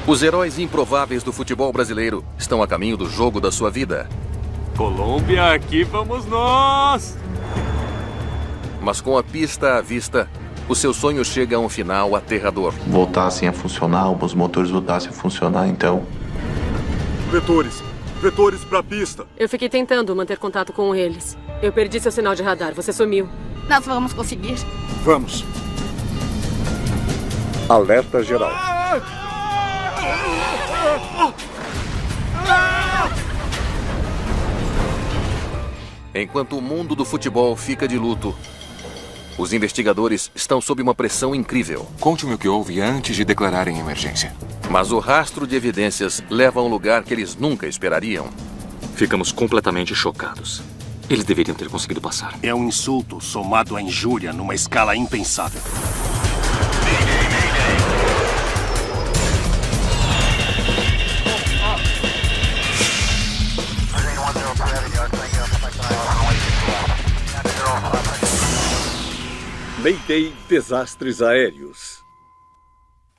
Os heróis improváveis do futebol brasileiro estão a caminho do jogo da sua vida. Colômbia, aqui vamos nós! Mas com a pista à vista, o seu sonho chega a um final aterrador. Voltassem a funcionar, os motores voltassem a funcionar, então... Vetores pra pista. Eu fiquei tentando manter contato com eles. Eu perdi seu sinal de radar, você sumiu. Nós vamos conseguir. Vamos. Alerta geral. Enquanto o mundo do futebol fica de luto, os investigadores estão sob uma pressão incrível. Conte-me o que houve antes de declararem emergência. Mas o rastro de evidências leva a um lugar que eles nunca esperariam. Ficamos completamente chocados. Eles deveriam ter conseguido passar. É um insulto somado à injúria numa escala impensável. Mayday Desastres Aéreos.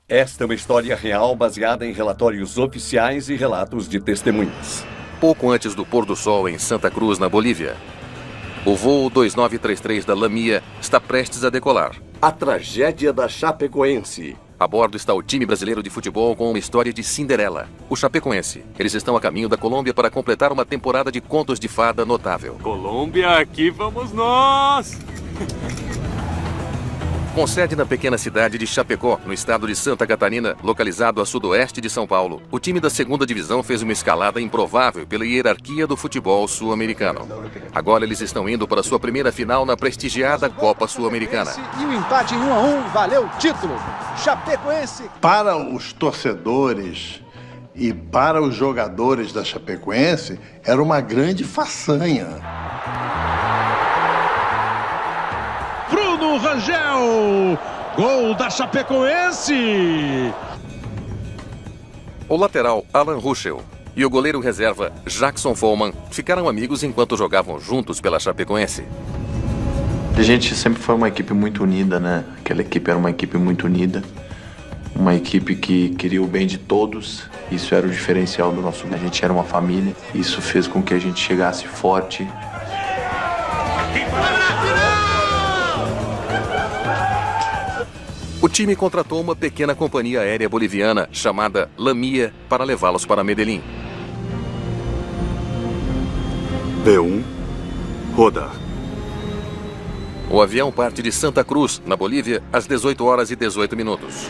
Esta é uma história real baseada em relatórios oficiais e relatos de testemunhas. Pouco antes do pôr do sol em Santa Cruz, na Bolívia, o voo 2933 da Lamia está prestes a decolar. A tragédia da Chapecoense. A bordo está o time brasileiro de futebol com uma história de Cinderela, o Chapecoense. Eles estão a caminho da Colômbia para completar uma temporada de contos de fada notável. Colômbia, aqui vamos nós! Com sede na pequena cidade de Chapecó, no estado de Santa Catarina, localizado a sudoeste de São Paulo, o time da segunda divisão fez uma escalada improvável pela hierarquia do futebol sul-americano. Agora eles estão indo para sua primeira final na prestigiada Copa Sul-Americana. E o empate em 1-1 valeu o título. Chapecoense. Para os torcedores e para os jogadores da Chapecoense, era uma grande façanha. Bruno Rangel, gol da Chapecoense. O lateral Alan Ruschel e o goleiro reserva Jackson Follman ficaram amigos enquanto jogavam juntos pela Chapecoense. A gente sempre foi uma equipe muito unida, né? Aquela equipe era uma equipe muito unida, uma equipe que queria o bem de todos. Isso era o diferencial do nosso grupo. A gente era uma família. Isso fez com que a gente chegasse forte. O time contratou uma pequena companhia aérea boliviana chamada Lamia para levá-los para Medellín. B1, rodar. O avião parte de Santa Cruz, na Bolívia, às 18 horas e 18 minutos.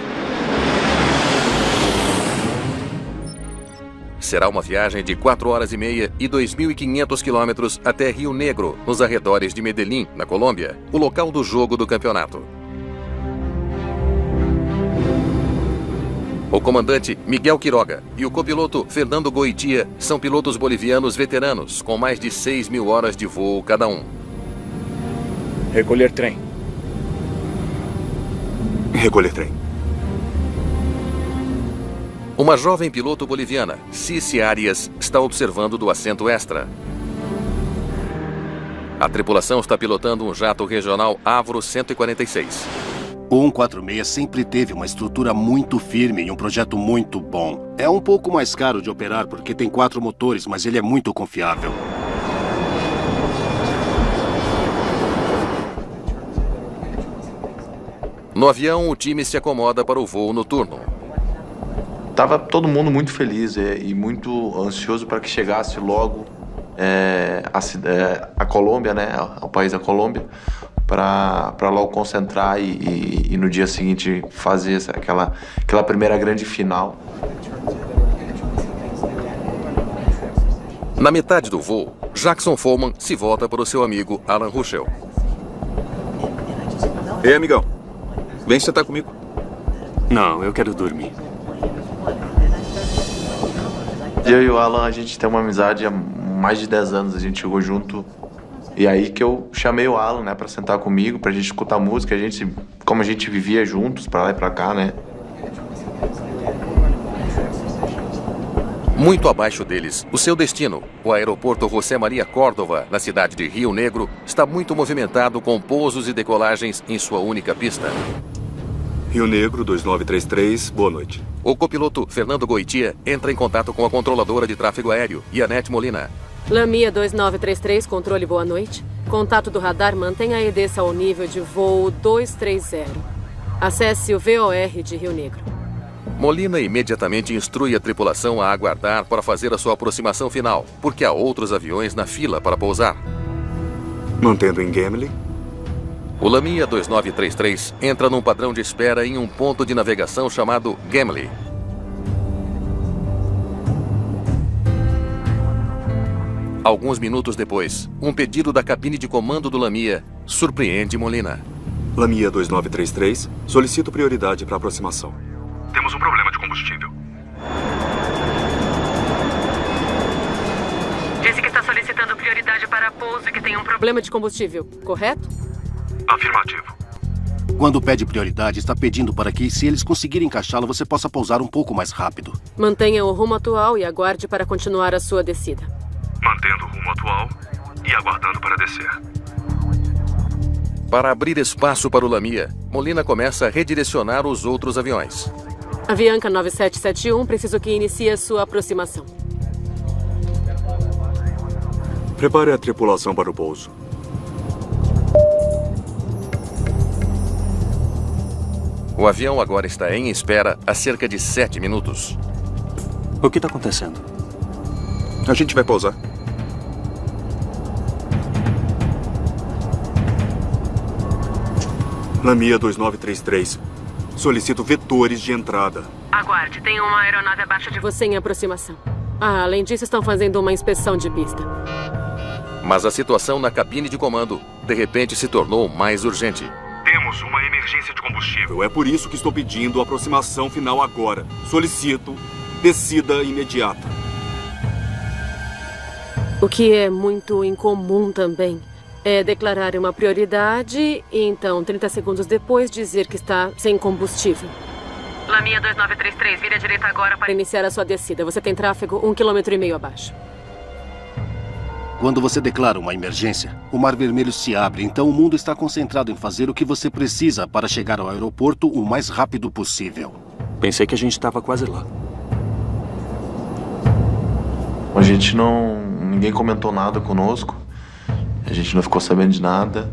Será uma viagem de 4 horas e meia e 2.500 quilômetros até Rio Negro, nos arredores de Medellín, na Colômbia, o local do jogo do campeonato. O comandante Miguel Quiroga e o copiloto Fernando Goitia são pilotos bolivianos veteranos, com mais de 6.000 horas de voo cada um. Recolher trem. Recolher trem. Uma jovem piloto boliviana, Cici Arias, está observando do assento extra. A tripulação está pilotando um jato regional Avro 146. O 146 sempre teve uma estrutura muito firme e um projeto muito bom. É um pouco mais caro de operar porque tem 4 motores, mas ele é muito confiável. No avião, o time se acomoda para o voo noturno. Tava todo mundo muito feliz e muito ansioso para que chegasse logo a Colômbia, né, o país da Colômbia, para logo concentrar e no dia seguinte fazer aquela primeira grande final. Na metade do voo, Jackson Follman se volta para o seu amigo Alan Ruschel. Ei, amigão, vem sentar comigo. Não, eu quero dormir. Eu e o Alan, a gente tem uma amizade há mais de 10 anos, a gente jogou junto. E aí que eu chamei o Alan, né, pra sentar comigo, pra gente escutar música, como a gente vivia juntos, pra lá e pra cá, né. Muito abaixo deles, o seu destino, o aeroporto José Maria Córdova, na cidade de Rio Negro, está muito movimentado com pousos e decolagens em sua única pista. Rio Negro, 2933, boa noite. O copiloto Fernando Goitia entra em contato com a controladora de tráfego aéreo, Yanete Molina. Lamia 2933, controle, boa noite. Contato do radar, mantenha a EDESA ao nível de voo 230. Acesse o VOR de Rio Negro. Molina imediatamente instrui a tripulação a aguardar para fazer a sua aproximação final, porque há outros aviões na fila para pousar. Mantendo em Gemely. O Lamia 2933 entra num padrão de espera em um ponto de navegação chamado Gemely. Alguns minutos depois, um pedido da cabine de comando do Lamia surpreende Molina. Lamia 2933, solicito prioridade para aproximação. Temos um problema de combustível. Disse que está solicitando prioridade para pouso e que tem um problema de combustível, correto? Afirmativo. Quando pede prioridade, está pedindo para que, se eles conseguirem encaixá-la, você possa pousar um pouco mais rápido. Mantenha o rumo atual e aguarde para continuar a sua descida. Mantendo o rumo atual e aguardando para descer. Para abrir espaço para o Lamia, Molina começa a redirecionar os outros aviões. Avianca 9771, preciso que inicie a sua aproximação. Prepare a tripulação para o pouso. O avião agora está em espera há cerca de 7 minutos. O que está acontecendo? A gente vai pousar. Lamia 2933. Solicito vetores de entrada. Aguarde, tem uma aeronave abaixo de você em aproximação. Além disso, estão fazendo uma inspeção de pista. Mas a situação na cabine de comando, de repente, se tornou mais urgente. Temos uma emergência de combustível. É por isso que estou pedindo a aproximação final agora. Solicito descida imediata. O que é muito incomum também é declarar uma prioridade e então, 30 segundos depois, dizer que está sem combustível. Lamia 2933, vire à direita agora para iniciar a sua descida. Você tem tráfego 1,5 km abaixo. Quando você declara uma emergência, o Mar Vermelho se abre, então o mundo está concentrado em fazer o que você precisa para chegar ao aeroporto o mais rápido possível. Pensei que a gente estava quase lá. A gente não... Ninguém comentou nada conosco. A gente não ficou sabendo de nada.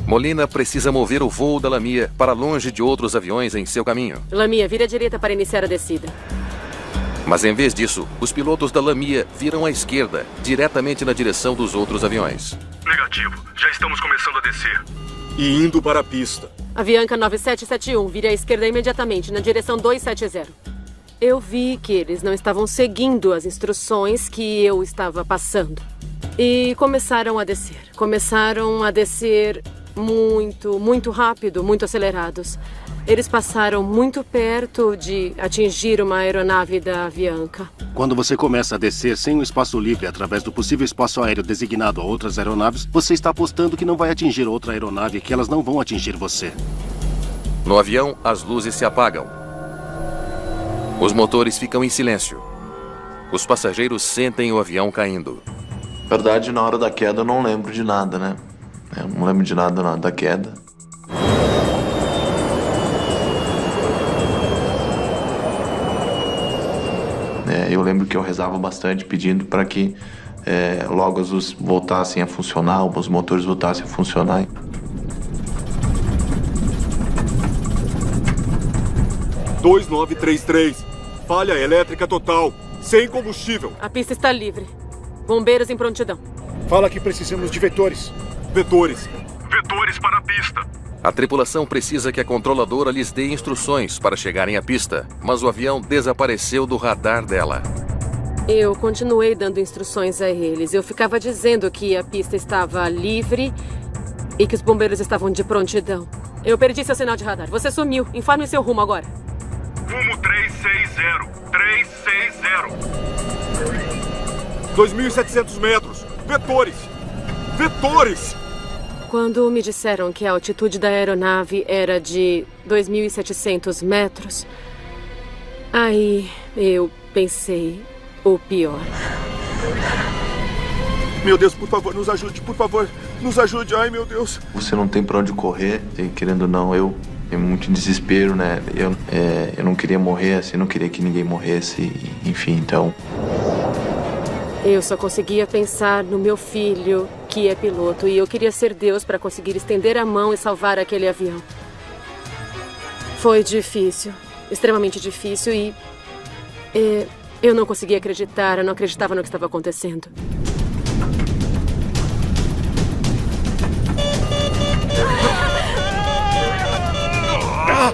Molina precisa mover o voo da Lamia para longe de outros aviões em seu caminho. Lamia, vire à direita para iniciar a descida. Mas em vez disso, os pilotos da Lamia viram à esquerda, diretamente na direção dos outros aviões. Negativo. Já estamos começando a descer. E indo para a pista. Avianca 9771, vire à esquerda imediatamente, na direção 270. Eu vi que eles não estavam seguindo as instruções que eu estava passando. E começaram a descer. Começaram a descer muito rápido, muito acelerados. Eles passaram muito perto de atingir uma aeronave da Avianca. Quando você começa a descer sem um espaço livre através do possível espaço aéreo designado a outras aeronaves, você está apostando que não vai atingir outra aeronave e que elas não vão atingir você. No avião, as luzes se apagam. Os motores ficam em silêncio. Os passageiros sentem o avião caindo. Na verdade, na hora da queda eu não lembro de nada, né? Eu não lembro de nada na hora da queda. Eu lembro que eu rezava bastante pedindo para que logo as luzes voltassem a funcionar, os motores voltassem a funcionar. – 2933. Falha elétrica total. Sem combustível. A pista está livre. Bombeiros em prontidão. Fala que precisamos de vetores. Vetores. Vetores para a pista. A tripulação precisa que a controladora lhes dê instruções para chegarem à pista, mas o avião desapareceu do radar dela. Eu continuei dando instruções a eles. Eu ficava dizendo que a pista estava livre e que os bombeiros estavam de prontidão. Eu perdi seu sinal de radar. Você sumiu. Informe seu rumo agora. Rumo 360. 2.700 metros. Vetores. Vetores! Quando me disseram que a altitude da aeronave era de 2.700 metros, aí eu pensei o pior. Meu Deus, por favor, nos ajude, por favor, nos ajude, ai meu Deus. Você não tem pra onde correr, e querendo ou não, eu muito desespero, né? Eu não queria morrer, assim, não queria que ninguém morresse, enfim, então... Eu só conseguia pensar no meu filho, que é piloto, e eu queria ser Deus para conseguir estender a mão e salvar aquele avião. Foi difícil, extremamente difícil, e eu não conseguia acreditar, eu não acreditava no que estava acontecendo. Ah!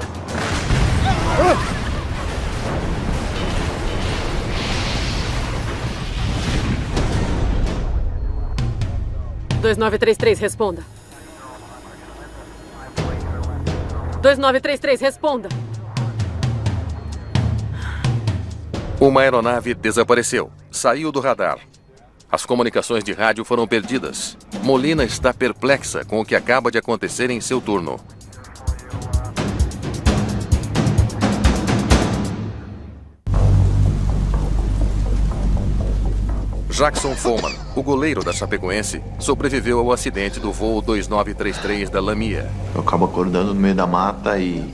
2933, responda. 2933, responda. Uma aeronave desapareceu. Saiu do radar. As comunicações de rádio foram perdidas. Molina está perplexa com o que acaba de acontecer em seu turno. Jackson Follman, o goleiro da Chapecoense, sobreviveu ao acidente do voo 2933 da Lamia. Eu acabo acordando no meio da mata e...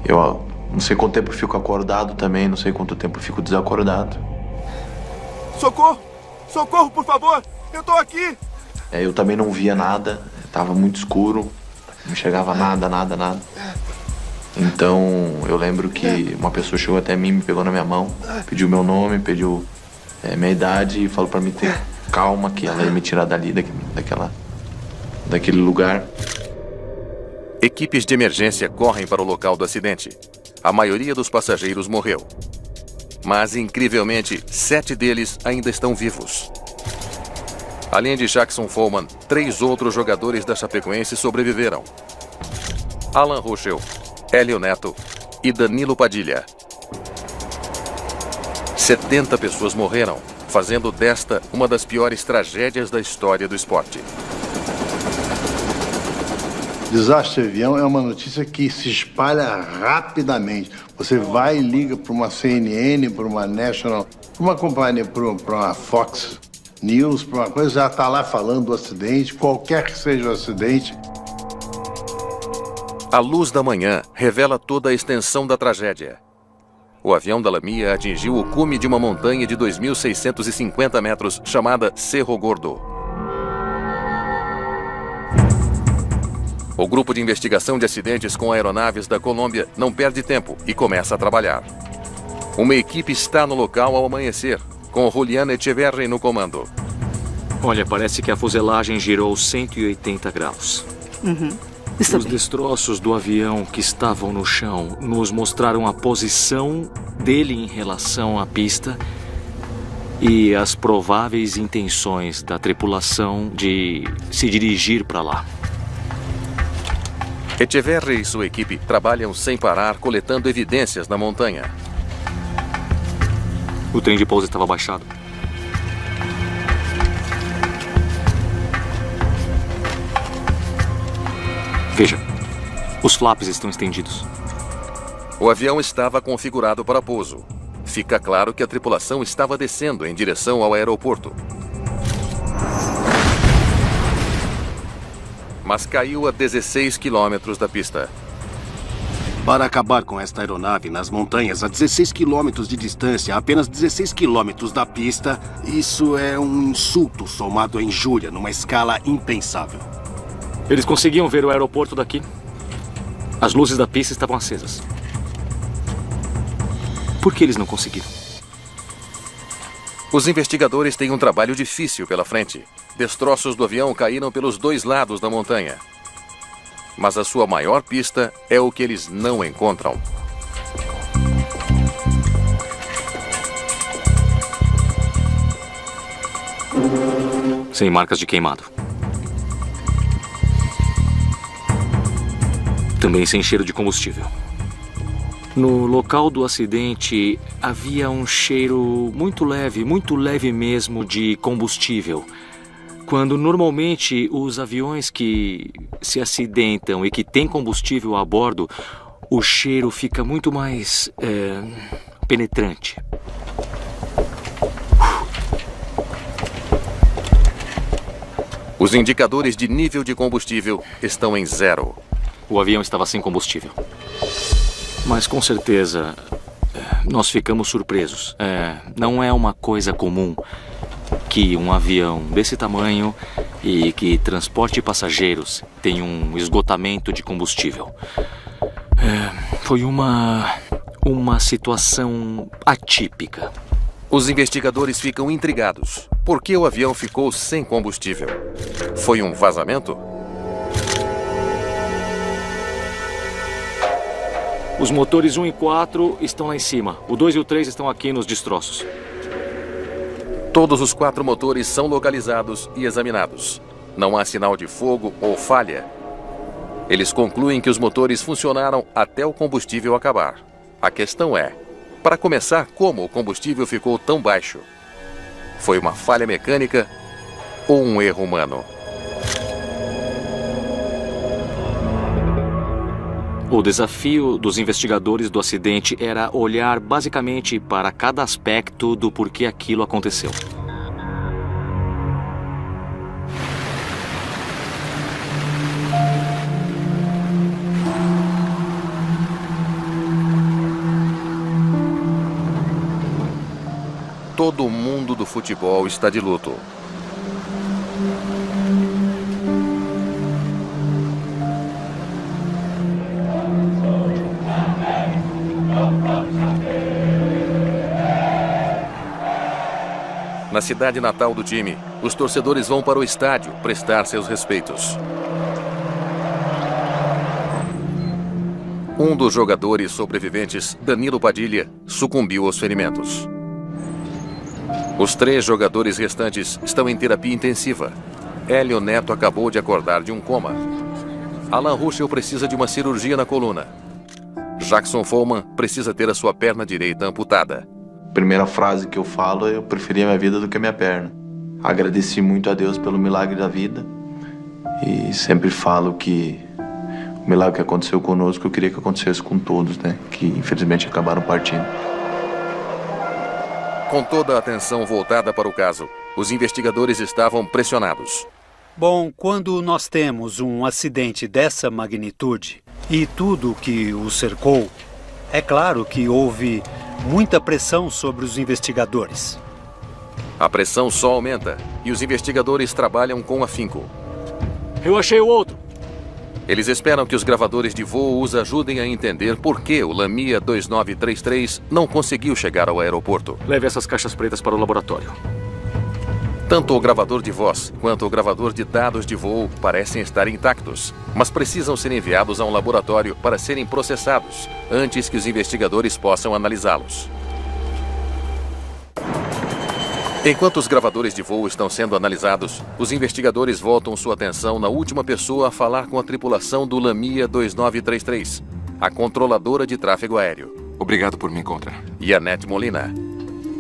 Eu não sei quanto tempo eu fico acordado também, não sei quanto tempo eu fico desacordado. Socorro! Socorro, por favor! Eu tô aqui! Eu também não via nada, tava muito escuro, não enxergava nada. Então eu lembro que uma pessoa chegou até mim, me pegou na minha mão, pediu meu nome, pediu minha idade e falou pra mim ter calma, que ela ia me tirar dali, daquele lugar. Equipes de emergência correm para o local do acidente. A maioria dos passageiros morreu. Mas, incrivelmente, 7 deles ainda estão vivos. Além de Jackson Follman, 3 outros jogadores da Chapecoense sobreviveram. Alan Ruschel, Hélio Neto e Danilo Padilha. 70 pessoas morreram, fazendo desta uma das piores tragédias da história do esporte. Desastre de avião é uma notícia que se espalha rapidamente. Você vai e liga para uma CNN, para uma National, para uma companhia, para uma Fox News, para uma coisa, já está lá falando do acidente, qualquer que seja o acidente. A luz da manhã revela toda a extensão da tragédia. O avião da Lamia atingiu o cume de uma montanha de 2.650 metros chamada Cerro Gordo. O grupo de investigação de acidentes com aeronaves da Colômbia não perde tempo e começa a trabalhar. Uma equipe está no local ao amanhecer, com Julián Echeverri no comando. Olha, parece que a fuselagem girou 180 graus. Os destroços do avião que estavam no chão nos mostraram a posição dele em relação à pista e as prováveis intenções da tripulação de se dirigir para lá. Echeverri e sua equipe trabalham sem parar, coletando evidências na montanha. O trem de pouso estava baixado. Veja, os flaps estão estendidos. O avião estava configurado para pouso. Fica claro que a tripulação estava descendo em direção ao aeroporto. Mas caiu a 16 quilômetros da pista. Para acabar com esta aeronave nas montanhas a 16 quilômetros de distância, a apenas 16 quilômetros da pista, isso é um insulto somado à injúria numa escala impensável. Eles conseguiam ver o aeroporto daqui. As luzes da pista estavam acesas. Por que eles não conseguiram? Os investigadores têm um trabalho difícil pela frente. Destroços do avião caíram pelos 2 lados da montanha. Mas a sua maior pista é o que eles não encontram. Sem marcas de queimado. Também sem cheiro de combustível. No local do acidente, havia um cheiro muito leve mesmo de combustível. Quando normalmente os aviões que se acidentam e que têm combustível a bordo, o cheiro fica muito mais penetrante. Os indicadores de nível de combustível estão em 0. O avião estava sem combustível. Mas com certeza, nós ficamos surpresos. Não é uma coisa comum que um avião desse tamanho e que transporte passageiros tenha um esgotamento de combustível. Foi uma situação atípica. Os investigadores ficam intrigados. Por que o avião ficou sem combustível? Foi um vazamento? Os motores 1 e 4 estão lá em cima. O 2 e o 3 estão aqui nos destroços. Todos os 4 motores são localizados e examinados. Não há sinal de fogo ou falha. Eles concluem que os motores funcionaram até o combustível acabar. A questão é, para começar, como o combustível ficou tão baixo? Foi uma falha mecânica ou um erro humano? O desafio dos investigadores do acidente era olhar basicamente para cada aspecto do porquê aquilo aconteceu. Todo mundo do futebol está de luto. Na cidade natal do time, os torcedores vão para o estádio prestar seus respeitos. Um dos jogadores sobreviventes, Danilo Padilha, sucumbiu aos ferimentos. Os 3 jogadores restantes estão em terapia intensiva. Hélio Neto acabou de acordar de um coma. Alan Ruschel precisa de uma cirurgia na coluna. Jackson Follman precisa ter a sua perna direita amputada. Primeira frase que eu falo é: eu preferia minha vida do que minha perna. Agradeci muito a Deus pelo milagre da vida e sempre falo que o milagre que aconteceu conosco eu queria que acontecesse com todos, né? Que infelizmente acabaram partindo. Com toda a atenção voltada para o caso, os investigadores estavam pressionados. Bom, quando nós temos um acidente dessa magnitude e tudo que o cercou, é claro que houve muita pressão sobre os investigadores. A pressão só aumenta e os investigadores trabalham com afinco. Eu achei o outro. Eles esperam que os gravadores de voo os ajudem a entender por que o Lamia 2933 não conseguiu chegar ao aeroporto. Leve essas caixas pretas para o laboratório. Tanto o gravador de voz quanto o gravador de dados de voo parecem estar intactos, mas precisam ser enviados a um laboratório para serem processados antes que os investigadores possam analisá-los. Enquanto os gravadores de voo estão sendo analisados, os investigadores voltam sua atenção na última pessoa a falar com a tripulação do Lamia 2933, a controladora de tráfego aéreo. Obrigado por me encontrar. E Annette Molina.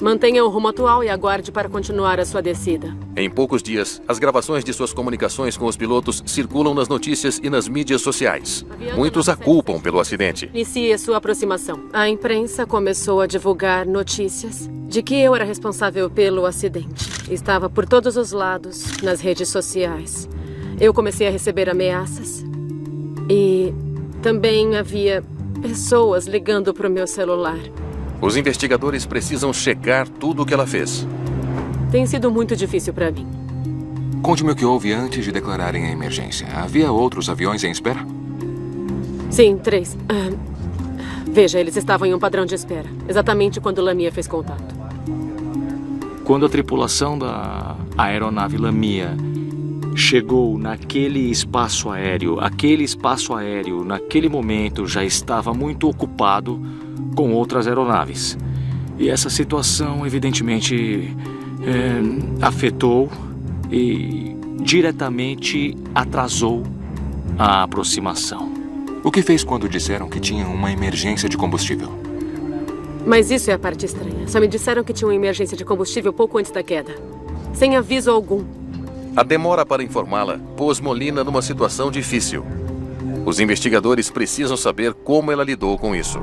Mantenha o rumo atual e aguarde para continuar a sua descida. Em poucos dias, as gravações de suas comunicações com os pilotos circulam nas notícias e nas mídias sociais. Muitos a culpam pelo acidente. Inicie sua aproximação. A imprensa começou a divulgar notícias de que eu era responsável pelo acidente. Estava por todos os lados, nas redes sociais. Eu comecei a receber ameaças. E também havia pessoas ligando para o meu celular. Os investigadores precisam checar tudo o que ela fez. Tem sido muito difícil para mim. Conte-me o que houve antes de declararem a emergência. Havia outros aviões em espera? Sim, 3. Veja, eles estavam em um padrão de espera. Exatamente quando Lamia fez contato. Quando a tripulação da aeronave Lamia chegou naquele espaço aéreo, naquele momento já estava muito ocupado com outras aeronaves. E essa situação, evidentemente, afetou e diretamente atrasou a aproximação. O que fez quando disseram que tinha uma emergência de combustível? Mas isso é a parte estranha. Só me disseram que tinha uma emergência de combustível pouco antes da queda. Sem aviso algum. A demora para informá-la pôs Molina numa situação difícil. Os investigadores precisam saber como ela lidou com isso.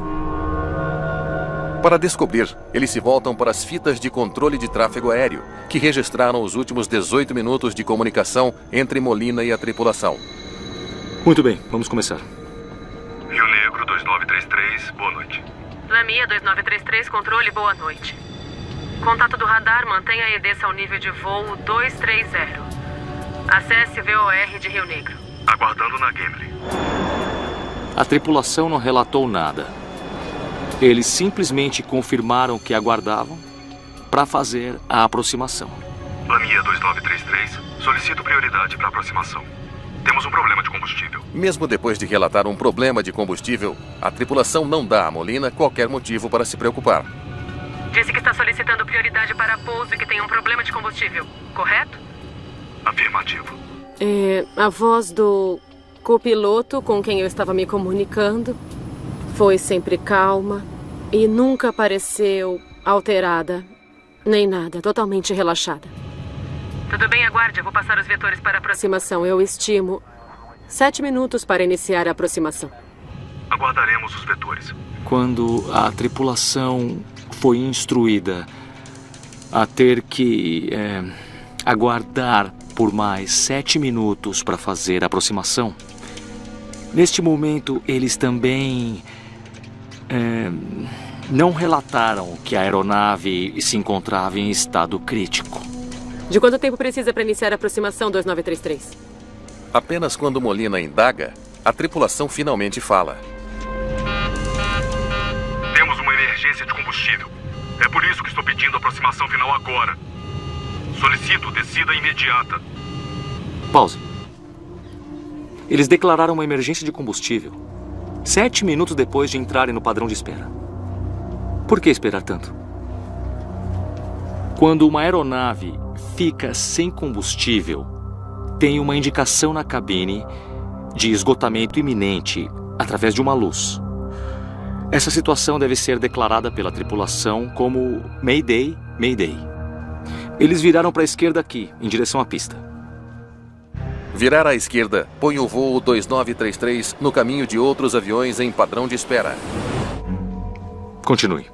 Para descobrir, eles se voltam para as fitas de controle de tráfego aéreo, que registraram os últimos 18 minutos de comunicação entre Molina e a tripulação. Muito bem, vamos começar. Lamia 2933, controle, boa noite. Contato do radar, mantenha a EDES ao nível de voo 230. Acesse VOR de Rio Negro. Aguardando na Gimli. A tripulação não relatou nada. Eles simplesmente confirmaram que aguardavam para fazer a aproximação. Lamia 2933, solicito prioridade para aproximação. Temos um problema de combustível. Mesmo depois de relatar um problema de combustível, a tripulação não dá a Molina qualquer motivo para se preocupar. Disse que está solicitando prioridade para pouso e que tem um problema de combustível, correto? Afirmativo. A voz do copiloto com quem eu estava me comunicando foi sempre calma e nunca pareceu alterada, nem nada, totalmente relaxada. Tudo bem, aguarde, eu vou passar os vetores para aproximação. Eu estimo 7 minutos para iniciar a aproximação. Aguardaremos os vetores. Quando a tripulação foi instruída a ter que aguardar por mais 7 minutos para fazer a aproximação, neste momento eles também não relataram que a aeronave se encontrava em estado crítico. De quanto tempo precisa para iniciar a aproximação 2933? Apenas quando Molina indaga, a tripulação finalmente fala. Temos uma emergência de combustível. É por isso que estou pedindo a aproximação final agora. Solicito descida imediata. Pause. Eles declararam uma emergência de combustível 7 minutos depois de entrarem no padrão de espera. Por que esperar tanto? Quando uma aeronave fica sem combustível, tem uma indicação na cabine de esgotamento iminente através de uma luz. Essa situação deve ser declarada pela tripulação como Mayday, Mayday. Eles viraram para a esquerda aqui, em direção à pista. Virar à esquerda põe o voo 2933 no caminho de outros aviões em padrão de espera. Continue.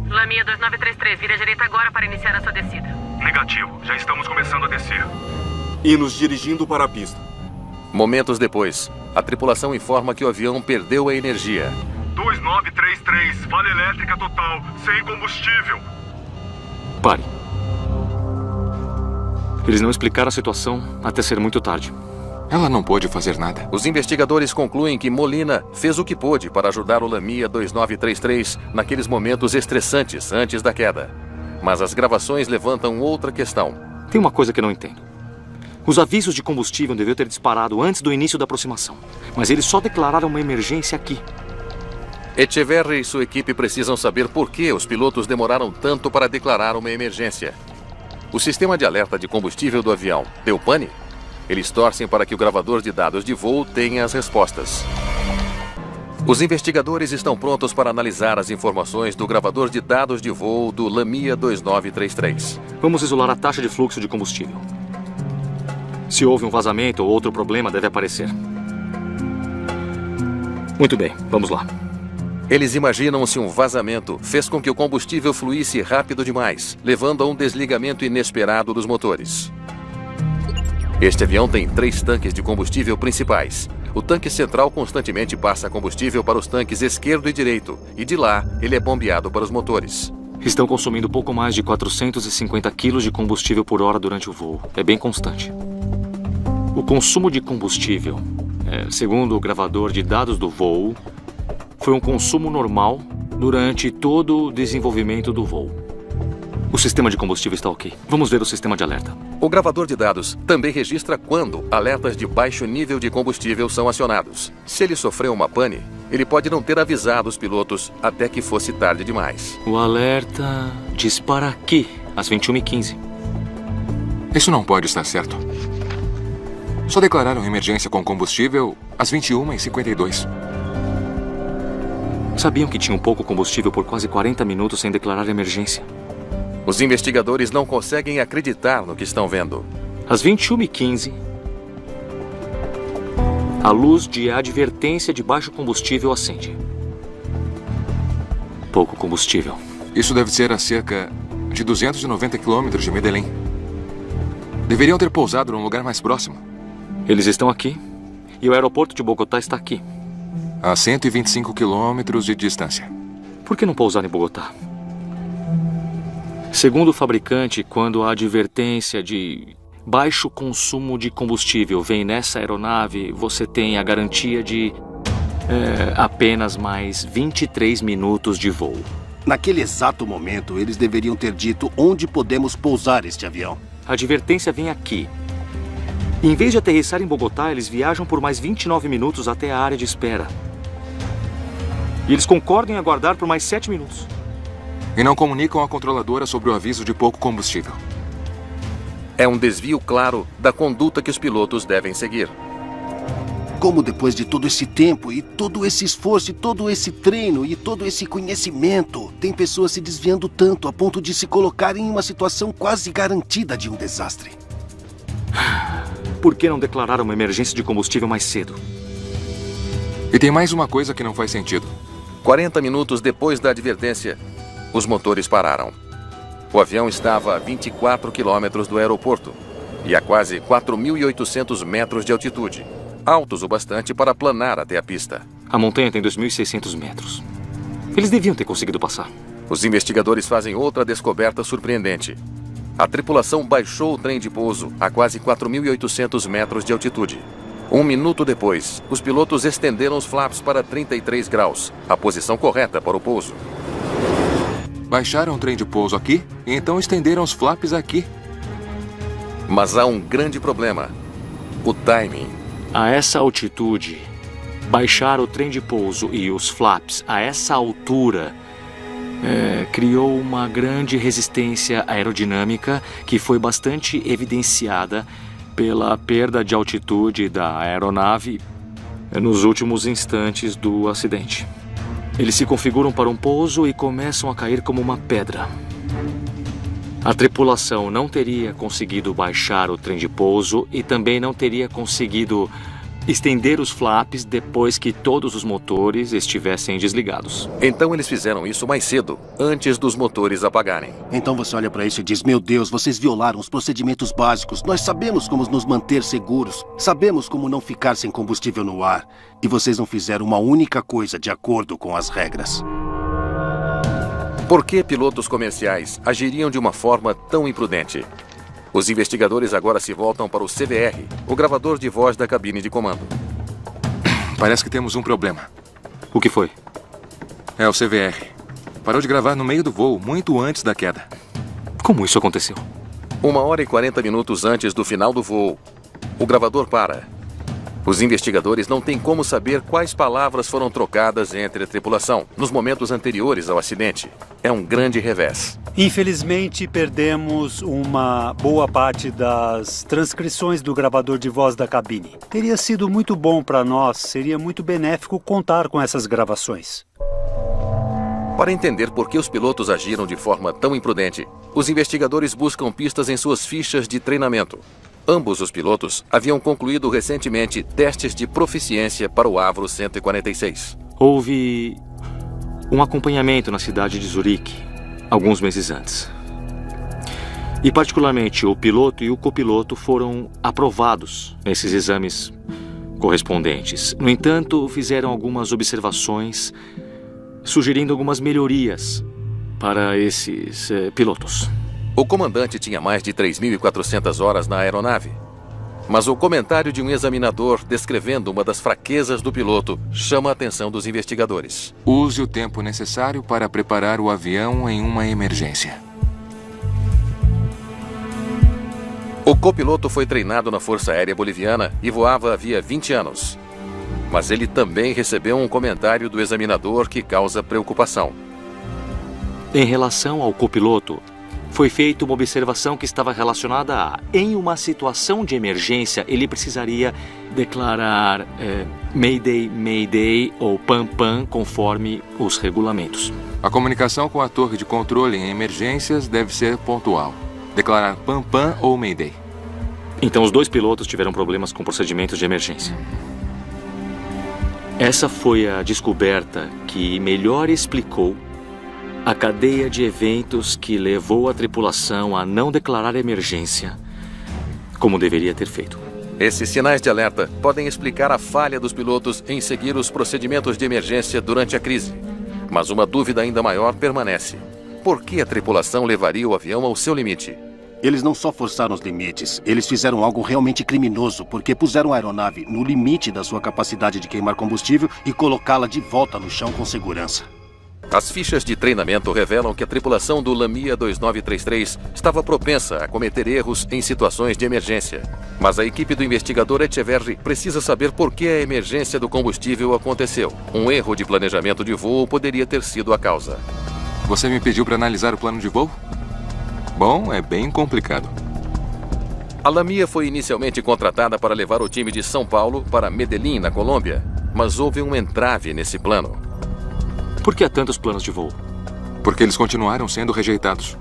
Lamia 2933, vire à direita agora para iniciar a sua descida. Negativo, já estamos começando a descer. E nos dirigindo para a pista. Momentos depois, a tripulação informa que o avião perdeu a energia. 2933, falha elétrica total, sem combustível. Pare. Eles não explicaram a situação até ser muito tarde. Ela não pôde fazer nada. Os investigadores concluem que Molina fez o que pôde para ajudar o Lamia 2933 naqueles momentos estressantes antes da queda. Mas as gravações levantam outra questão. Tem uma coisa que eu não entendo. Os avisos de combustível deviam ter disparado antes do início da aproximação. Mas eles só declararam uma emergência aqui. Echeverri e sua equipe precisam saber por que os pilotos demoraram tanto para declarar uma emergência. O sistema de alerta de combustível do avião deu pane? Eles torcem para que o gravador de dados de voo tenha as respostas. Os investigadores estão prontos para analisar as informações do gravador de dados de voo do Lamia 2933. Vamos isolar a taxa de fluxo de combustível. Se houve um vazamento ou outro problema, deve aparecer. Muito bem, vamos lá. Eles imaginam se um vazamento fez com que o combustível fluísse rápido demais, levando a um desligamento inesperado dos motores. Este avião tem 3 tanques de combustível principais. O tanque central constantemente passa combustível para os tanques esquerdo e direito, e de lá ele é bombeado para os motores. Estão consumindo pouco mais de 450 quilos de combustível por hora durante o voo. É bem constante. O consumo de combustível, segundo o gravador de dados do voo, foi um consumo normal durante todo o desenvolvimento do voo. O sistema de combustível está ok. Vamos ver o sistema de alerta. O gravador de dados também registra quando alertas de baixo nível de combustível são acionados. Se ele sofreu uma pane, ele pode não ter avisado os pilotos até que fosse tarde demais. O alerta dispara aqui, às 21h15. Isso não pode estar certo. Só declararam emergência com combustível às 21h52. Sabiam que tinham pouco combustível por quase 40 minutos sem declarar emergência. Os investigadores não conseguem acreditar no que estão vendo. Às 21h15, a luz de advertência de baixo combustível acende. Pouco combustível. Isso deve ser a cerca de 290 quilômetros de Medellín. Deveriam ter pousado num lugar mais próximo. Eles estão aqui e o aeroporto de Bogotá está aqui. A 125 quilômetros de distância. Por que não pousar em Bogotá? Segundo o fabricante, quando a advertência de baixo consumo de combustível vem nessa aeronave, você tem a garantia de apenas mais 23 minutos de voo. Naquele exato momento, eles deveriam ter dito onde podemos pousar este avião. A advertência vem aqui. Em vez de aterrissar em Bogotá, eles viajam por mais 29 minutos até a área de espera. E eles concordam em aguardar por mais 7 minutos. E não comunicam à controladora sobre o aviso de pouco combustível. É um desvio claro da conduta que os pilotos devem seguir. Como depois de todo esse tempo, e todo esse esforço, e todo esse treino, e todo esse conhecimento, tem pessoas se desviando tanto a ponto de se colocarem em uma situação quase garantida de um desastre? Por que não declarar uma emergência de combustível mais cedo? E tem mais uma coisa que não faz sentido. 40 minutos depois da advertência, os motores pararam. O avião estava a 24 quilômetros do aeroporto e a quase 4.800 metros de altitude, altos o bastante para planar até a pista. A montanha tem 2.600 metros. Eles deviam ter conseguido passar. Os investigadores fazem outra descoberta surpreendente. A tripulação baixou o trem de pouso a quase 4.800 metros de altitude. 1 minuto depois, os pilotos estenderam os flaps para 33 graus, a posição correta para o pouso. Baixaram o trem de pouso aqui e então estenderam os flaps aqui. Mas há um grande problema: o timing. A essa altitude, baixar o trem de pouso e os flaps a essa altura criou uma grande resistência aerodinâmica que foi bastante evidenciada pela perda de altitude da aeronave nos últimos instantes do acidente. Eles se configuram para um pouso e começam a cair como uma pedra. A tripulação não teria conseguido baixar o trem de pouso e também não teria conseguido estender os flaps depois que todos os motores estivessem desligados. Então eles fizeram isso mais cedo, antes dos motores apagarem. Então você olha para isso e diz: meu Deus, vocês violaram os procedimentos básicos. Nós sabemos como nos manter seguros. Sabemos como não ficar sem combustível no ar. E vocês não fizeram uma única coisa de acordo com as regras. Por que pilotos comerciais agiriam de uma forma tão imprudente? Os investigadores agora se voltam para o CVR, o gravador de voz da cabine de comando. Parece que temos um problema. O que foi? É o CVR. Parou de gravar no meio do voo, muito antes da queda. Como isso aconteceu? 1h40 antes do final do voo, o gravador para. Os investigadores não têm como saber quais palavras foram trocadas entre a tripulação nos momentos anteriores ao acidente. É um grande revés. Infelizmente, perdemos uma boa parte das transcrições do gravador de voz da cabine. Teria sido muito bom para nós, seria muito benéfico contar com essas gravações. Para entender por que os pilotos agiram de forma tão imprudente, os investigadores buscam pistas em suas fichas de treinamento. Ambos os pilotos haviam concluído recentemente testes de proficiência para o Avro 146. Houve um acompanhamento na cidade de Zurique, alguns meses antes. E particularmente o piloto e o copiloto foram aprovados nesses exames correspondentes. No entanto, fizeram algumas observações, sugerindo algumas melhorias para esses pilotos. O comandante tinha mais de 3.400 horas na aeronave. Mas o comentário de um examinador descrevendo uma das fraquezas do piloto chama a atenção dos investigadores. Use o tempo necessário para preparar o avião em uma emergência. O copiloto foi treinado na Força Aérea Boliviana e voava havia 20 anos. Mas ele também recebeu um comentário do examinador que causa preocupação. Em relação ao copiloto, foi feita uma observação que estava relacionada a, em uma situação de emergência, ele precisaria declarar Mayday, Mayday ou Pam Pam, conforme os regulamentos. A comunicação com a torre de controle em emergências deve ser pontual. Declarar Pam Pam ou Mayday. Então os dois pilotos tiveram problemas com procedimentos de emergência. Essa foi a descoberta que melhor explicou a cadeia de eventos que levou a tripulação a não declarar emergência como deveria ter feito. Esses sinais de alerta podem explicar a falha dos pilotos em seguir os procedimentos de emergência durante a crise. Mas uma dúvida ainda maior permanece. Por que a tripulação levaria o avião ao seu limite? Eles não só forçaram os limites, eles fizeram algo realmente criminoso, porque puseram a aeronave no limite da sua capacidade de queimar combustível e colocá-la de volta no chão com segurança. As fichas de treinamento revelam que a tripulação do Lamia 2933 estava propensa a cometer erros em situações de emergência. Mas a equipe do investigador Echeverri precisa saber por que a emergência do combustível aconteceu. Um erro de planejamento de voo poderia ter sido a causa. Você me pediu para analisar o plano de voo? Bom, é bem complicado. A Lamia foi inicialmente contratada para levar o time de São Paulo para Medellín, na Colômbia, mas houve um entrave nesse plano. Por que há tantos planos de voo? Porque eles continuaram sendo rejeitados.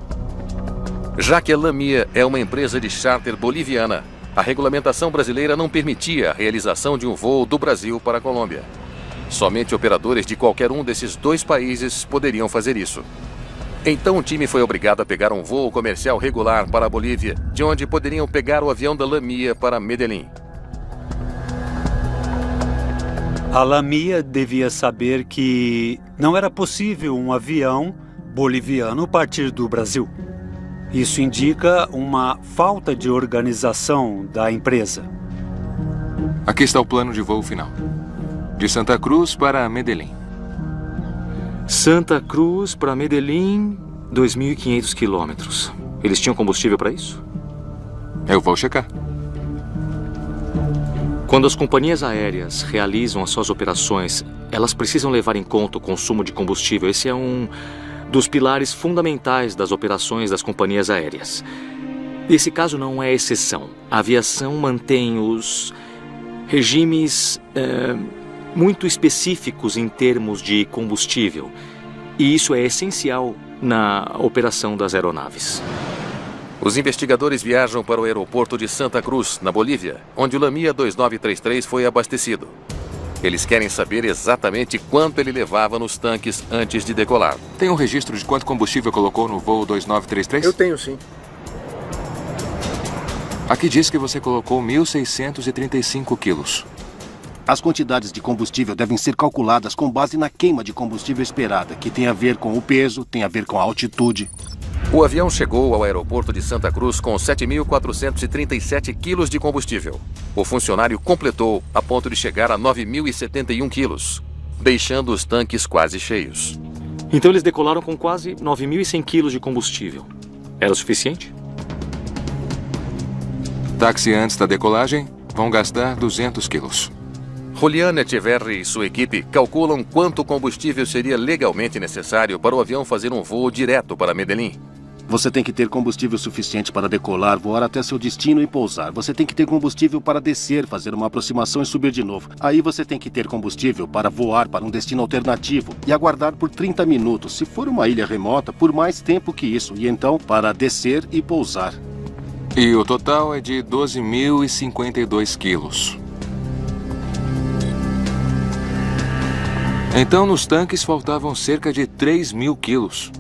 Já que a Lamia é uma empresa de charter boliviana, a regulamentação brasileira não permitia a realização de um voo do Brasil para a Colômbia. Somente operadores de qualquer um desses dois países poderiam fazer isso. Então o time foi obrigado a pegar um voo comercial regular para a Bolívia, de onde poderiam pegar o avião da Lamia para Medellín. A Lamia devia saber que não era possível um avião boliviano partir do Brasil. Isso indica uma falta de organização da empresa. Aqui está o plano de voo final. De Santa Cruz para Medellín. Santa Cruz para Medellín, 2.500 quilômetros. Eles tinham combustível para isso? Eu vou checar. Quando as companhias aéreas realizam as suas operações, elas precisam levar em conta o consumo de combustível. Esse é um dos pilares fundamentais das operações das companhias aéreas. Esse caso não é exceção. A aviação mantém os regimes muito específicos em termos de combustível. E isso é essencial na operação das aeronaves. Os investigadores viajam para o aeroporto de Santa Cruz, na Bolívia, onde o Lamia 2933 foi abastecido. Eles querem saber exatamente quanto ele levava nos tanques antes de decolar. Tem um registro de quanto combustível colocou no voo 2933? Eu tenho, sim. Aqui diz que você colocou 1.635 quilos. As quantidades de combustível devem ser calculadas com base na queima de combustível esperada, que tem a ver com o peso, tem a ver com a altitude. O avião chegou ao aeroporto de Santa Cruz com 7.437 quilos de combustível. O funcionário completou a ponto de chegar a 9.071 quilos, deixando os tanques quase cheios. Então eles decolaram com quase 9.100 quilos de combustível. Era o suficiente? Táxi antes da decolagem vão gastar 200 quilos. Julián Echeverri e sua equipe calculam quanto combustível seria legalmente necessário para o avião fazer um voo direto para Medellín. Você tem que ter combustível suficiente para decolar, voar até seu destino e pousar. Você tem que ter combustível para descer, fazer uma aproximação e subir de novo. Aí você tem que ter combustível para voar para um destino alternativo e aguardar por 30 minutos, se for uma ilha remota, por mais tempo que isso. E então, para descer e pousar. E o total é de 12.052 quilos. Então, nos tanques faltavam cerca de 3.000 quilos.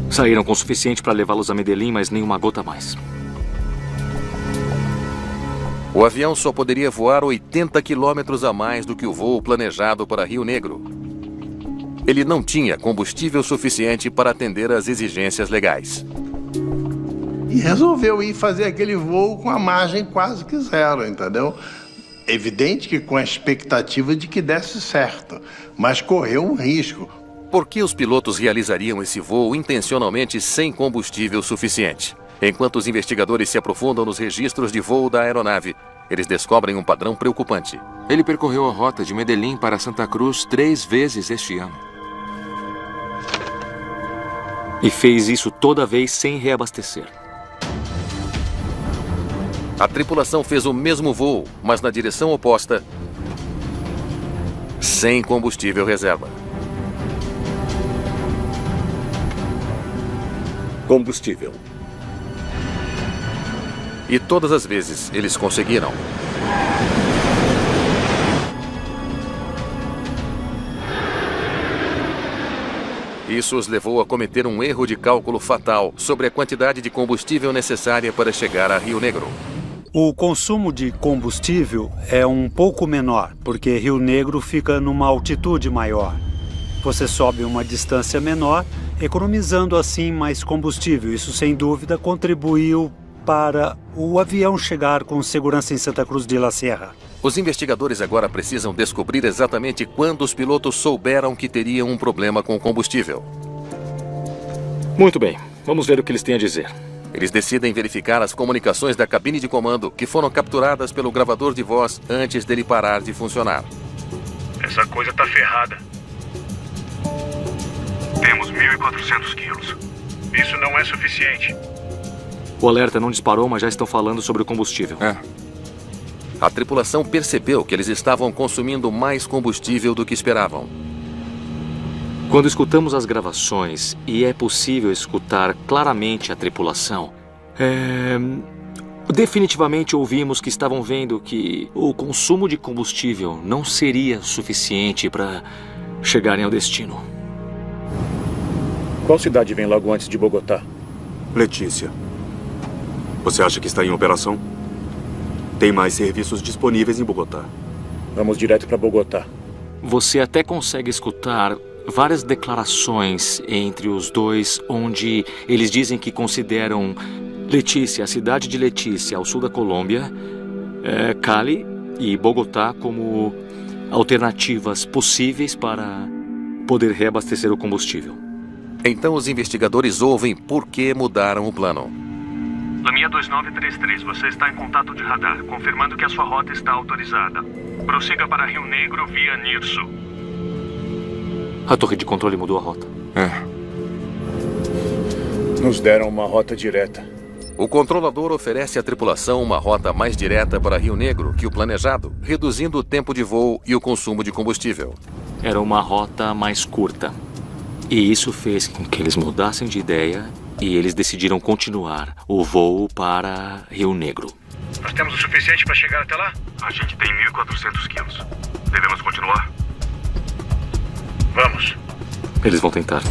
Saíram com o suficiente para levá-los a Medellín, mas nem uma gota a mais. O avião só poderia voar 80 quilômetros a mais do que o voo planejado para Rio Negro. Ele não tinha combustível suficiente para atender às exigências legais. E resolveu ir fazer aquele voo com a margem quase que zero, entendeu? Evidente que com a expectativa de que desse certo, mas correu um risco. Por que os pilotos realizariam esse voo intencionalmente sem combustível suficiente? Enquanto os investigadores se aprofundam nos registros de voo da aeronave, eles descobrem um padrão preocupante. Ele percorreu a rota de Medellín para Santa Cruz 3 vezes este ano. E fez isso toda vez sem reabastecer. A tripulação fez o mesmo voo, mas na direção oposta, sem combustível reserva. Combustível. E todas as vezes eles conseguiram. Isso os levou a cometer um erro de cálculo fatal sobre a quantidade de combustível necessária para chegar a Rio Negro. O consumo de combustível é um pouco menor, porque Rio Negro fica numa altitude maior. você sobe uma distância menor, economizando assim mais combustível. Isso, sem dúvida, contribuiu para o avião chegar com segurança em Santa Cruz de la Sierra. Os investigadores agora precisam descobrir exatamente quando os pilotos souberam que teriam um problema com o combustível. Muito bem, vamos ver o que eles têm a dizer. Eles decidem verificar as comunicações da cabine de comando que foram capturadas pelo gravador de voz antes dele parar de funcionar. Essa coisa tá ferrada. Temos 1.400 quilos. Isso não é suficiente. O alerta não disparou, mas já estão falando sobre o combustível. A tripulação percebeu que eles estavam consumindo mais combustível do que esperavam. Quando escutamos as gravações, e é possível escutar claramente a tripulação, definitivamente ouvimos que estavam vendo que o consumo de combustível não seria suficiente para chegarem ao destino. Qual cidade vem logo antes de Bogotá? Letícia. Você acha que está em operação? Tem mais serviços disponíveis em Bogotá. Vamos direto para Bogotá. Você até consegue escutar várias declarações entre os dois, onde eles dizem que consideram Letícia, a cidade de Letícia, ao sul da Colômbia, Cali e Bogotá como alternativas possíveis para poder reabastecer o combustível. Então os investigadores ouvem por que mudaram o plano. Lamia 2933, você está em contato de radar, confirmando que a sua rota está autorizada. Prossiga para Rio Negro via Nirso. A torre de controle mudou a rota. Nos deram uma rota direta. O controlador oferece à tripulação uma rota mais direta para Rio Negro que o planejado, reduzindo o tempo de voo e o consumo de combustível. Era uma rota mais curta. E isso fez com que eles mudassem de ideia e eles decidiram continuar o voo para Rio Negro. Nós temos o suficiente para chegar até lá? A gente tem 1.400 quilos. Devemos continuar? Vamos. Eles vão tentar.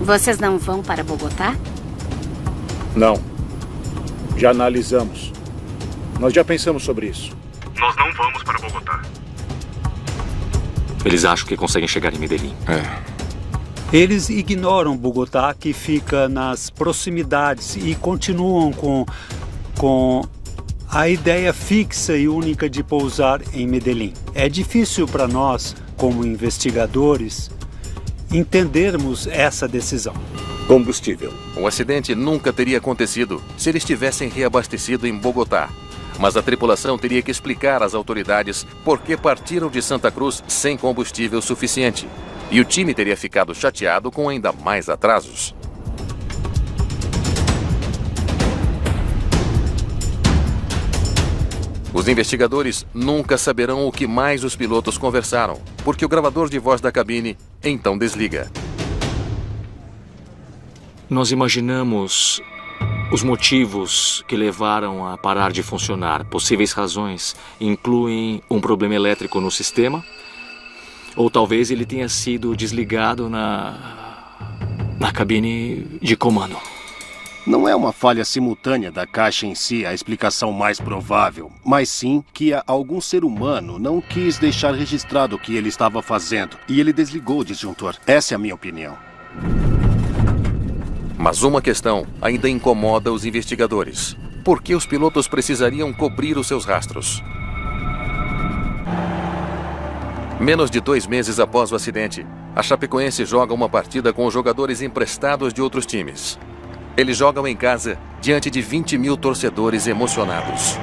Vocês não vão para Bogotá? Não. Já analisamos. Nós já pensamos sobre isso. Nós não vamos para Bogotá. Eles acham que conseguem chegar em Medellín. Eles ignoram Bogotá, que fica nas proximidades, e continuam com a ideia fixa e única de pousar em Medellín. É difícil para nós, como investigadores, entendermos essa decisão. Combustível. O acidente nunca teria acontecido se eles tivessem reabastecido em Bogotá. Mas a tripulação teria que explicar às autoridades por que partiram de Santa Cruz sem combustível suficiente. E o time teria ficado chateado com ainda mais atrasos. Os investigadores nunca saberão o que mais os pilotos conversaram, porque o gravador de voz da cabine então desliga. Nós imaginamos os motivos que levaram a parar de funcionar. Possíveis razões incluem um problema elétrico no sistema, ou talvez ele tenha sido desligado na cabine de comando. Não é uma falha simultânea da caixa em si a explicação mais provável, mas sim que algum ser humano não quis deixar registrado o que ele estava fazendo e ele desligou o disjuntor. Essa é a minha opinião. Mas uma questão ainda incomoda os investigadores. Por que os pilotos precisariam cobrir os seus rastros? Menos de 2 meses após o acidente, a Chapecoense joga uma partida com os jogadores emprestados de outros times. Eles jogam em casa diante de 20 mil torcedores emocionados.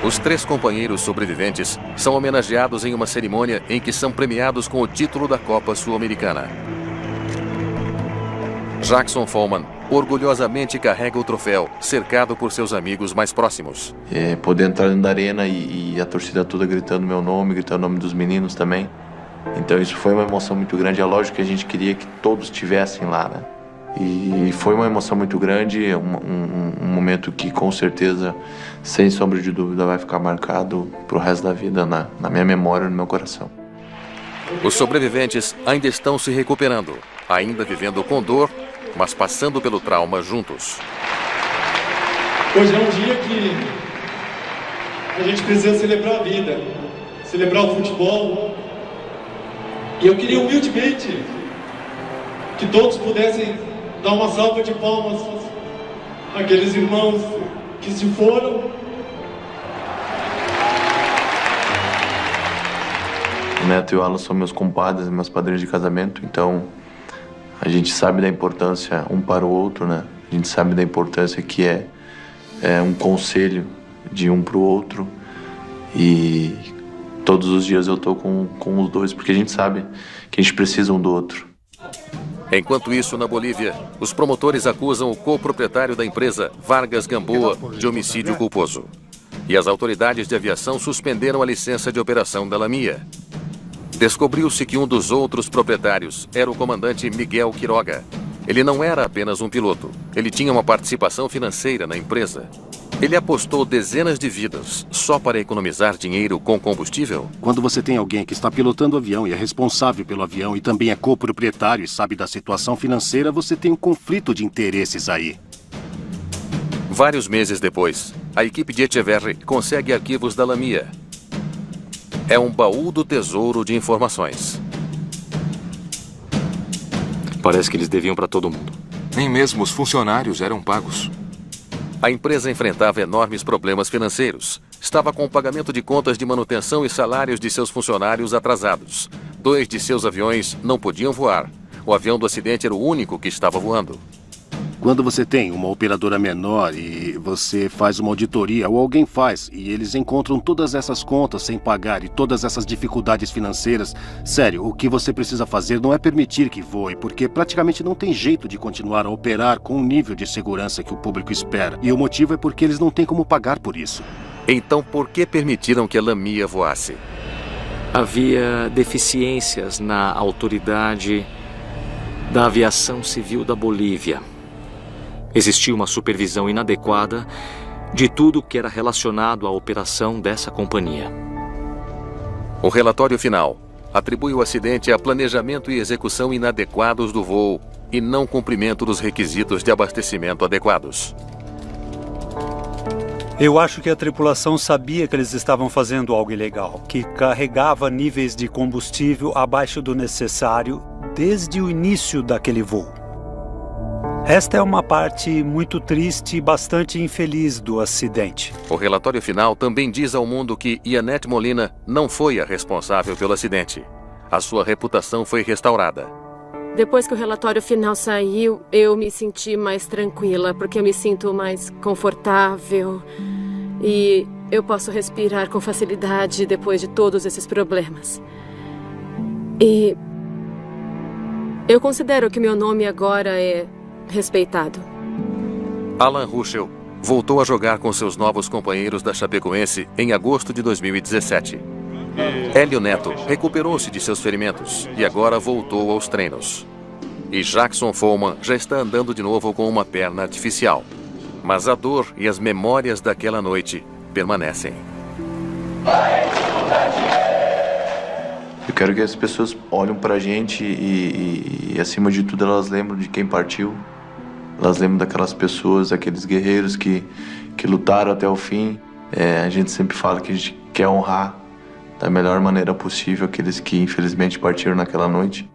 Os 3 companheiros sobreviventes são homenageados em uma cerimônia em que são premiados com o título da Copa Sul-Americana. Jackson Follman orgulhosamente carrega o troféu, cercado por seus amigos mais próximos. Poder entrar dentro da arena e a torcida toda gritando meu nome, gritando o nome dos meninos também. Então isso foi uma emoção muito grande. É lógico que a gente queria que todos estivessem lá, né? E foi uma emoção muito grande, um momento que com certeza, sem sombra de dúvida, vai ficar marcado pro resto da vida na minha memória, no meu coração. Os sobreviventes ainda estão se recuperando. ainda vivendo com dor, mas passando pelo trauma juntos. Hoje é um dia que a gente precisa celebrar a vida, celebrar o futebol. E eu queria humildemente que todos pudessem dar uma salva de palmas àqueles irmãos que se foram. O Neto e o Alan são meus compadres, meus padrinhos de casamento, então a gente sabe da importância um para o outro, né? A gente sabe da importância que é um conselho de um para o outro, e todos os dias eu tô com os dois, porque a gente sabe que a gente precisa um do outro. Enquanto isso, na Bolívia, os promotores acusam o coproprietário da empresa, Vargas Gamboa, de homicídio culposo. E as autoridades de aviação suspenderam a licença de operação da Lamia. Descobriu-se que um dos outros proprietários era o comandante Miguel Quiroga. Ele não era apenas um piloto, ele tinha uma participação financeira na empresa. Ele apostou dezenas de vidas só para economizar dinheiro com combustível? Quando você tem alguém que está pilotando o avião e é responsável pelo avião e também é coproprietário e sabe da situação financeira, você tem um conflito de interesses aí. Vários meses depois, a equipe de Echeverri consegue arquivos da Lamia. É um baú do tesouro de informações. Parece que eles deviam para todo mundo. Nem mesmo os funcionários eram pagos. A empresa enfrentava enormes problemas financeiros. Estava com o pagamento de contas de manutenção e salários de seus funcionários atrasados. 2 de seus aviões não podiam voar. O avião do acidente era o único que estava voando. Quando você tem uma operadora menor e você faz uma auditoria, ou alguém faz, e eles encontram todas essas contas sem pagar e todas essas dificuldades financeiras, sério, o que você precisa fazer não é permitir que voe, porque praticamente não tem jeito de continuar a operar com o nível de segurança que o público espera. E o motivo é porque eles não têm como pagar por isso. Então, por que permitiram que a Lamia voasse? Havia deficiências na autoridade da aviação civil da Bolívia. Existia uma supervisão inadequada de tudo que era relacionado à operação dessa companhia. O relatório final atribui o acidente a planejamento e execução inadequados do voo e não cumprimento dos requisitos de abastecimento adequados. Eu acho que a tripulação sabia que eles estavam fazendo algo ilegal, que carregava níveis de combustível abaixo do necessário desde o início daquele voo. Esta é uma parte muito triste e bastante infeliz do acidente. O relatório final também diz ao mundo que Yanette Molina não foi a responsável pelo acidente. A sua reputação foi restaurada. Depois que o relatório final saiu, eu me senti mais tranquila, porque eu me sinto mais confortável e eu posso respirar com facilidade depois de todos esses problemas. E eu considero que meu nome agora é respeitado. Alan Ruschel voltou a jogar com seus novos companheiros da Chapecoense em agosto de 2017. Hélio Neto recuperou-se de seus ferimentos e agora voltou aos treinos. E Jackson Follman já está andando de novo com uma perna artificial. Mas a dor e as memórias daquela noite permanecem. Eu quero que as pessoas olhem pra gente e acima de tudo, elas lembram de quem partiu. Elas lembram daquelas pessoas, aqueles guerreiros que lutaram até o fim. A gente sempre fala que a gente quer honrar da melhor maneira possível aqueles que infelizmente partiram naquela noite.